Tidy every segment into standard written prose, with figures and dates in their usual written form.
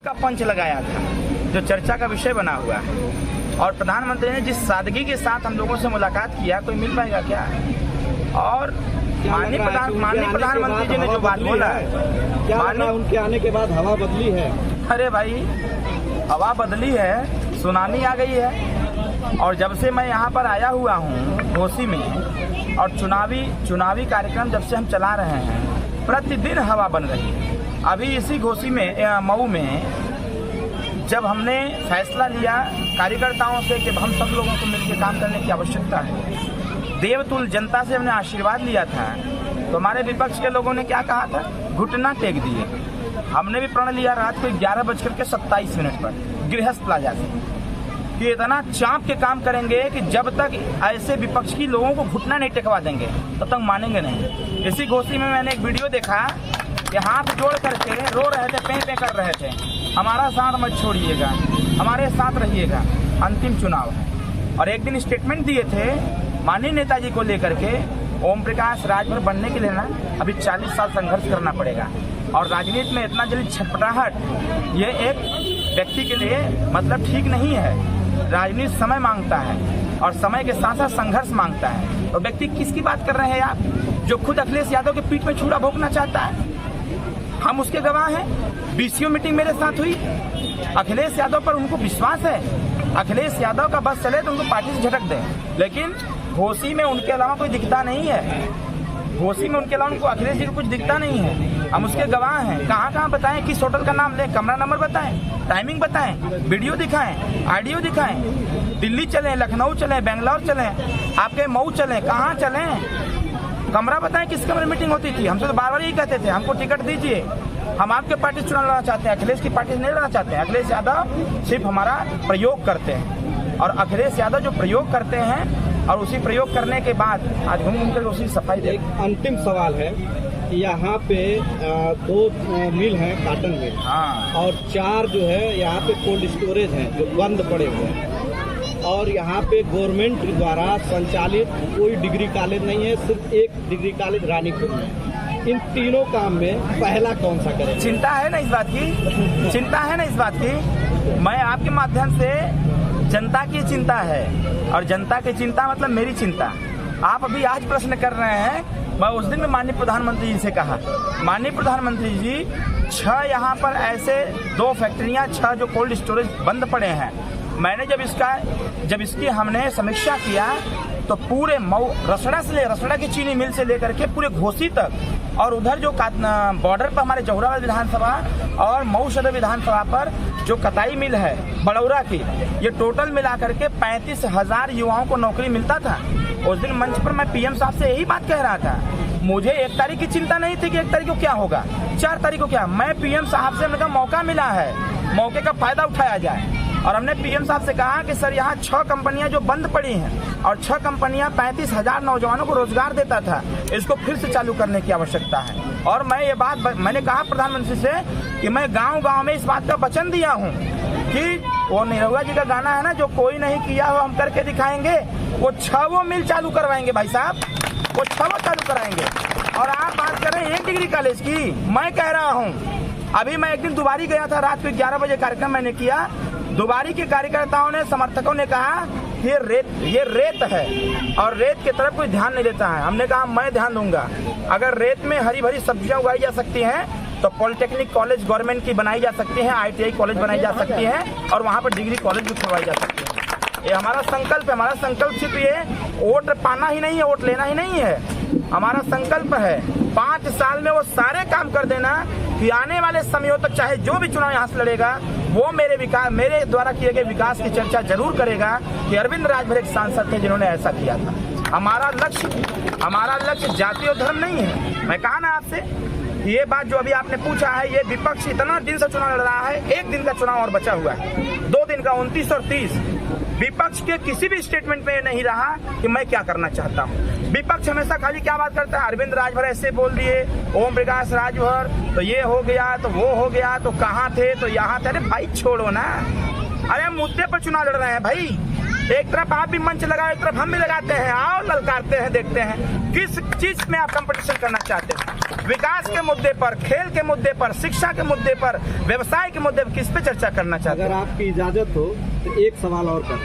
का पंच लगाया था जो चर्चा का विषय बना हुआ है। और प्रधानमंत्री ने जिस सादगी के साथ हम लोगों से मुलाकात किया, कोई मिल पाएगा क्या? और माननीय प्रधानमंत्री जी ने जो बात बोला, क्या उनके आने के बाद हवा बदली है? अरे भाई, हवा बदली है, सुनामी आ गई है। और जब से मैं यहाँ पर आया हुआ हूँ घोसी में, और चुनावी कार्यक्रम जब से हम चला रहे हैं, प्रतिदिन हवा बन रही है। अभी इसी घोसी में मऊ में जब हमने फैसला लिया कार्यकर्ताओं से कि हम सब लोगों को मिलकर काम करने की आवश्यकता है, देवतुल जनता से हमने आशीर्वाद लिया था, तो हमारे विपक्ष के लोगों ने क्या कहा था? घुटना टेक दिए। हमने भी प्रण लिया रात को 11:27 पर गृहस्थ प्लाजा से कि इतना चाप के काम करेंगे कि जब तक ऐसे विपक्ष की लोगों को घुटना नहीं टेकवा देंगे तब तक मानेंगे नहीं। इसी घोसी में मैंने एक वीडियो देखा कि हाथ जोड़ करके रो रहे थे, पे कर रहे थे, हमारा साथ मत छोड़िएगा, हमारे साथ रहिएगा, अंतिम चुनाव है। और एक दिन स्टेटमेंट दिए थे माननीय नेताजी को लेकर के, ओम प्रकाश राजभर बनने के लिए ना अभी 40 साल संघर्ष करना पड़ेगा। और राजनीति में इतना जल्दी छटपटाहट ये एक व्यक्ति के लिए मतलब ठीक नहीं है। राजनीति समय मांगता है और समय के साथ साथ संघर्ष मांगता है। तो व्यक्ति किसकी बात कर रहे हैं आप? जो खुद अखिलेश यादव के पीठ में छुरा भोंकना चाहता है, हम उसके गवाह हैं। बीसीओ मीटिंग मेरे साथ हुई, अखिलेश यादव पर उनको विश्वास है, अखिलेश यादव का बस चले तो उनको पार्टी से झटक दें। लेकिन घोसी में उनके अलावा कोई दिखता नहीं है, घोसी में उनके अलावा उनको अखिलेश जी को कुछ दिखता नहीं है। हम उसके गवाह हैं। कहाँ बताएं, किस होटल का नाम लें, कमरा नंबर बताएं, टाइमिंग बताएं, वीडियो दिखाएं, ऑडियो दिखाएं, दिल्ली चलें, लखनऊ चलें, बेंगलोर चलें, आपके मऊ चलें, कहाँ चलें, कमरा बताएं किस कमरे में मीटिंग होती थी। हमसे तो बार बार यही कहते थे हमको टिकट दीजिए, हम आपके पार्टी से चुनाव लड़ना चाहते हैं, अखिलेश की पार्टी से नहीं लड़ना चाहते हैं। अखिलेश यादव सिर्फ हमारा प्रयोग करते हैं, और अखिलेश यादव जो प्रयोग करते हैं और उसी प्रयोग करने के बाद आज घूम कर उसी सफाई दे। एक अंतिम सवाल है, यहाँ पे 2 मिल हैं, काटन मिल, हाँ, और 4 जो है यहाँ पे कोल्ड स्टोरेज हैं जो बंद पड़े हुए हैं, और यहाँ पे गवर्नमेंट द्वारा संचालित कोई डिग्री कॉलेज नहीं है, सिर्फ एक डिग्री कॉलेज रानीपुर में। इन तीनों काम में पहला कौन सा करें? चिंता है ना इस बात की? चिंता है ना इस बात की? मैं आपके माध्यम से जनता की चिंता है, और जनता की चिंता मतलब मेरी चिंता। आप अभी आज प्रश्न कर रहे हैं, मैं उस दिन में माननीय प्रधानमंत्री जी से कहा, माननीय प्रधानमंत्री जी 6 यहाँ पर ऐसे 2 फैक्ट्रियाँ, 6 जो कोल्ड स्टोरेज बंद पड़े हैं। मैंने जब इसकी हमने समीक्षा किया तो पूरे मऊ रसड़ा की चीनी मिल से लेकर के पूरे घोसी तक, और उधर जो बॉर्डर पर हमारे जौहराबाद विधानसभा और मऊ सदर विधानसभा पर जो कताई मिल है बड़ौरा की, ये टोटल मिला करके 35,000 युवाओं को नौकरी मिलता था। उस दिन मंच पर मैं पीएम साहब से यही बात कह रहा था। मुझे 1 तारीख की चिंता नहीं थी कि 1 तारीख को क्या होगा, 4 तारीख को क्या। मैं पीएम साहब से उनका मौका मिला है, मौके का फायदा उठाया जाए। और हमने पीएम साहब से कहा कि सर यहाँ 6 कंपनियां जो बंद पड़ी हैं, और 6 कंपनियां 35,000 नौजवानों को रोजगार देता था, इसको फिर से चालू करने की आवश्यकता है। और मैं ये बात मैंने कहा प्रधानमंत्री से कि मैं गांव-गांव में इस बात का वचन दिया हूँ कि वो निरहुआ जी का गाना है ना, जो कोई नहीं किया हो हम करके दिखाएंगे, वो 6 मिल चालू करवाएंगे भाई साहब, वो 6 चालू कराएंगे। और आप बात कर रहे हैं 1 डिग्री कॉलेज की, मैं कह रहा हूँ, अभी मैं एक दिन दुबारी गया था, रात को 11 बजे कार्यक्रम मैंने किया। दुबारी के कार्यकर्ताओं ने, समर्थकों ने कहा ये रेत है और रेत की तरफ कोई ध्यान नहीं देता है। हमने कहा मैं ध्यान दूंगा। अगर रेत में हरी भरी सब्जियां उगाई जा सकती हैं तो पॉलिटेक्निक कॉलेज गवर्नमेंट की बनाई जा सकती है, ITI कॉलेज बनाई जा सकती है, और वहां पर डिग्री कॉलेज भी खुलवाई जा सकती है। ये हमारा संकल्प है। हमारा संकल्प सिर्फ ये वोट पाना ही नहीं है, वोट लेना ही नहीं है। हमारा संकल्प है 5 साल में वो सारे काम कर देना कि आने वाले समयों तक चाहे जो भी चुनाव यहाँ से लड़ेगा वो मेरे द्वारा किए गए विकास की चर्चा जरूर करेगा कि अरविंद राजभर एक सांसद थे जिन्होंने ऐसा किया था। हमारा लक्ष्य जाति और धर्म नहीं है। मैं कहा ना आपसे, ये बात जो अभी आपने पूछा है, ये विपक्ष इतना दिन से चुनाव लड़ रहा है, 1 दिन का चुनाव और बचा हुआ है, 2 दिन का 29 और 30। विपक्ष के किसी भी स्टेटमेंट में नहीं रहा कि मैं क्या करना चाहता हूँ। विपक्ष हमेशा खाली क्या बात करता है, अरविंद राजभर ऐसे बोल दिए, ओम प्रकाश राजभर तो ये हो गया तो वो हो गया, तो कहाँ थे तो यहाँ थे। अरे भाई छोड़ो ना, अरे मुद्दे पर चुनाव लड़ रहे हैं भाई। एक तरफ आप भी मंच लगाओ, एक तरफ हम भी लगाते हैं, आओ ललकारते हैं, देखते हैं किस चीज में आप कंपटीशन करना चाहते हैं। विकास के मुद्दे पर, खेल के मुद्दे पर, शिक्षा के मुद्दे पर, व्यवसाय के मुद्दे पर किस पे चर्चा करना चाहते अगर हैं? आपकी इजाजत हो तो एक सवाल और कर।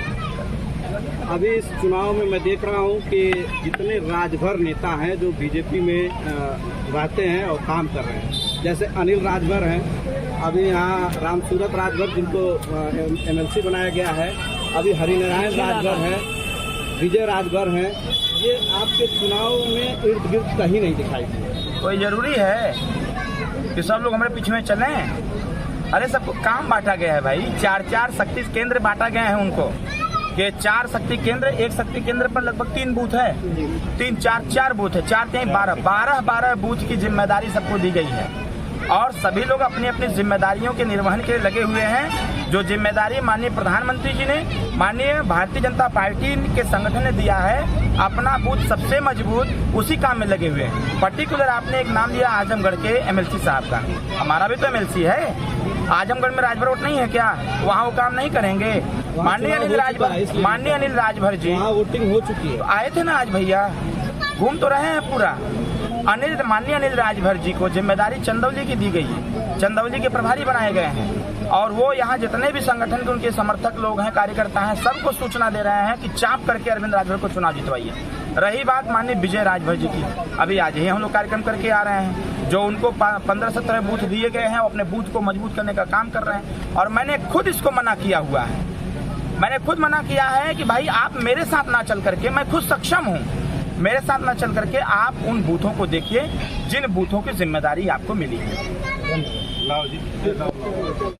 अभी इस चुनाव में मैं देख रहा हूं कि जितने राजभर नेता हैं जो बीजेपी में रहते हैं और काम कर रहे हैं, जैसे अनिल राजभर हैं, अभी यहाँ रामसूरत राजभर जिनको एमएलसी बनाया गया है, अभी हरिनारायण राजभर हैं, विजय राजभर हैं, ये आपके चुनाव में इर्द गिर्द कहीं नहीं दिखाई दिए। कोई जरूरी है कि सब लोग हमारे पीछे में चलें? अरे सबको काम बांटा गया है भाई, 4 शक्ति केंद्र बांटा गए हैं उनको, कि 4 शक्ति केंद्र, एक शक्ति केंद्र पर लगभग 3 बूथ है, 4 बूथ है, 4 3 12 बूथ की जिम्मेदारी सबको दी गई है और सभी लोग अपनी अपनी जिम्मेदारियों के निर्वहन के लिए लगे हुए हैं। जो जिम्मेदारी माननीय प्रधानमंत्री जी ने, माननीय भारतीय जनता पार्टी के संगठन ने दिया है, अपना बूथ सबसे मजबूत, उसी काम में लगे हुए हैं। पर्टिकुलर आपने एक नाम लिया आजमगढ़ के एमएलसी साहब का, हमारा भी तो एमएलसी है। आजमगढ़ में राजभर वोट नहीं है क्या? वहाँ वो काम नहीं करेंगे? माननीय अनिल राजभर जी वोटिंग हो चुकी है, आए थे ना आज भैया, घूम तो रहे हैं पूरा। माननीय अनिल राजभर जी को जिम्मेदारी चंदौली की दी गई है, चंदौली के प्रभारी बनाए गए हैं और वो यहाँ जितने भी संगठन के उनके समर्थक लोग हैं, कार्यकर्ता हैं, सबको सूचना दे रहे हैं कि चाप करके अरविंद राजभर को चुनाव जितवाइए। रही बात माननीय विजय राजभर जी की, अभी आज ही हम लोग कार्यक्रम करके आ रहे हैं, जो उनको 15-17 बूथ दिए गए हैं, वो अपने बूथ को मजबूत करने का काम कर रहे हैं और मैंने खुद इसको मना किया हुआ है। मैंने खुद मना किया है कि भाई आप मेरे साथ ना चल करके, मैं खुद सक्षम हूँ, मेरे साथ ना चल करके आप उन बूथों को देखिए जिन बूथों की जिम्मेदारी आपको मिली है।